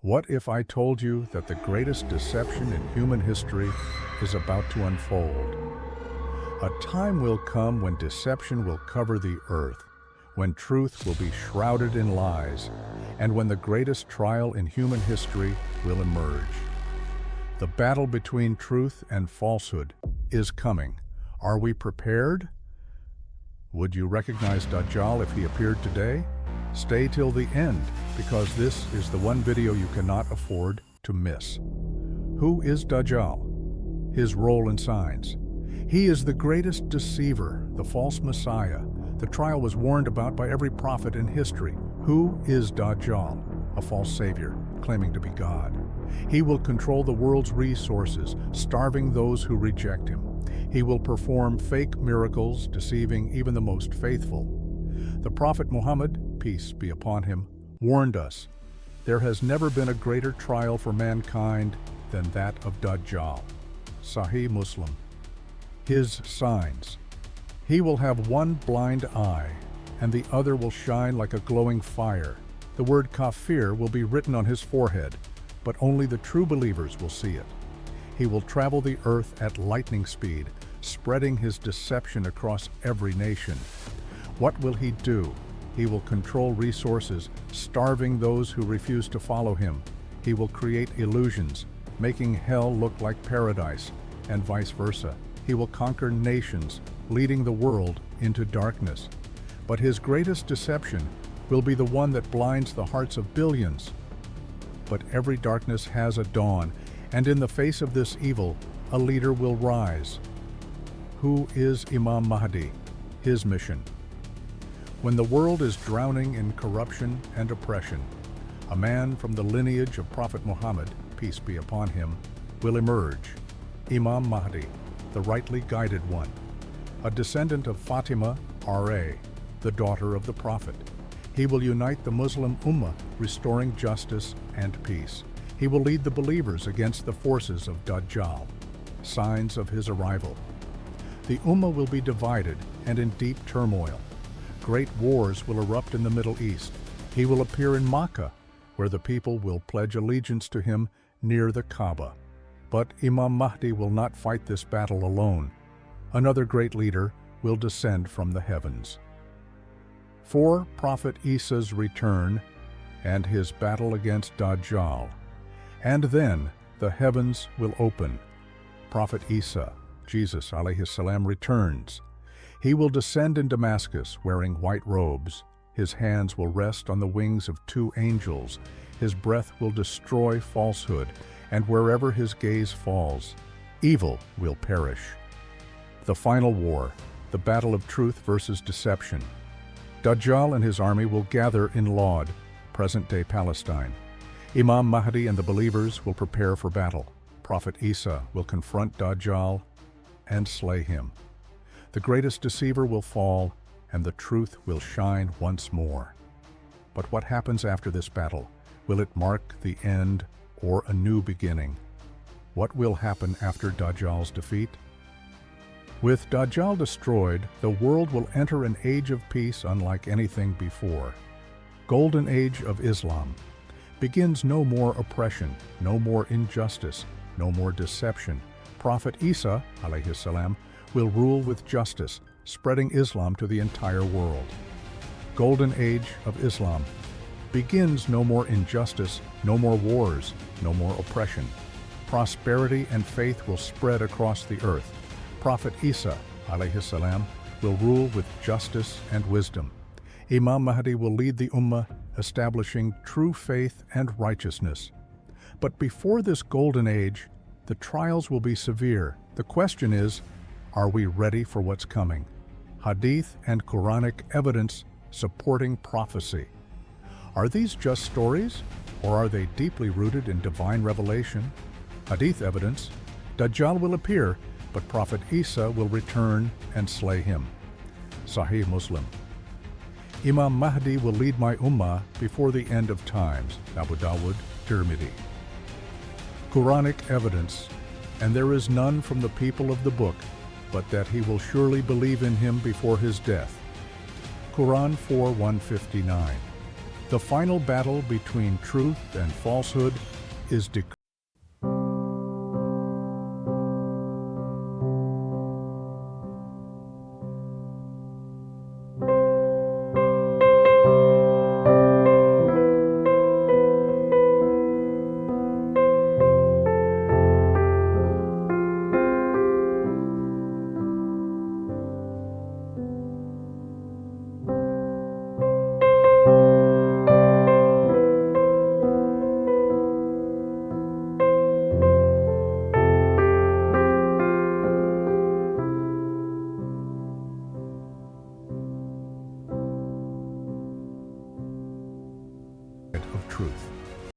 What if I told you that the greatest deception in human history is about to unfold? A time will come when deception will cover the earth, when truth will be shrouded in lies, and when the greatest trial in human history will emerge. The battle between truth and falsehood is coming. Are we prepared? Would you recognize Dajjal if he appeared today? Stay till the end, because this is the one video you cannot afford to miss. Who is Dajjal? His role and signs. He is the greatest deceiver, the false Messiah. The trial was warned about by every prophet in history. Who is Dajjal? A false savior, claiming to be God. He will control the world's resources, starving those who reject him. He will perform fake miracles, deceiving even the most faithful. The Prophet Muhammad, peace be upon him, warned us, there has never been a greater trial for mankind than that of Dajjal. Sahih Muslim. His signs. He will have one blind eye, and the other will shine like a glowing fire. The word kafir will be written on his forehead, but only the true believers will see it. He will travel the earth at lightning speed, spreading his deception across every nation. What will he do? He will control resources, starving those who refuse to follow him. He will create illusions, making hell look like paradise, and vice versa. He will conquer nations, leading the world into darkness. But his greatest deception will be the one that blinds the hearts of billions. But every darkness has a dawn, and in the face of this evil, a leader will rise. Who is Imam Mahdi? His mission. When the world is drowning in corruption and oppression, a man from the lineage of Prophet Muhammad, peace be upon him, will emerge. Imam Mahdi, the rightly guided one, a descendant of Fatima, R.A., the daughter of the Prophet. He will unite the Muslim Ummah, restoring justice and peace. He will lead the believers against the forces of Dajjal. Signs of his arrival. The Ummah will be divided and in deep turmoil. Great wars will erupt in the Middle East. He will appear in Makkah, where the people will pledge allegiance to him near the Kaaba. But Imam Mahdi will not fight this battle alone. Another great leader will descend from the heavens. For Prophet Isa's return and his battle against Dajjal. And then the heavens will open. Prophet Isa, Jesus alayhi salam, returns. He will descend in Damascus wearing white robes. His hands will rest on the wings of two angels. His breath will destroy falsehood, and wherever his gaze falls, evil will perish. The final war, the battle of truth versus deception. Dajjal and his army will gather in Lod, present-day Palestine. Imam Mahdi and the believers will prepare for battle. Prophet Isa will confront Dajjal and slay him. The greatest deceiver will fall, and the truth will shine once more. But what happens after this battle? Will it mark the end or a new beginning? What will happen after Dajjal's defeat? With Dajjal destroyed, the world will enter an age of peace unlike anything before. Golden Age of Islam. Begins no more oppression, no more injustice, no more deception. Prophet Isa, alayhi salam, will rule with justice, spreading Islam to the entire world. Golden Age of Islam. Begins no more injustice, no more wars, no more oppression. Prosperity and faith will spread across the earth. Prophet Isa, alayhi salam, will rule with justice and wisdom. Imam Mahdi will lead the Ummah, establishing true faith and righteousness. But before this golden age, the trials will be severe. The question is, are we ready for what's coming? Hadith and Quranic evidence supporting prophecy. Are these just stories, or are they deeply rooted in divine revelation? Hadith evidence, Dajjal will appear, but Prophet Isa will return and slay him. Sahih Muslim. Imam Mahdi will lead my Ummah before the end of times. Abu Dawud, Tirmidhi. Quranic evidence, and there is none from the people of the book, but that he will surely believe in him before his death. Quran 4:159. The final battle between truth and falsehood is declared.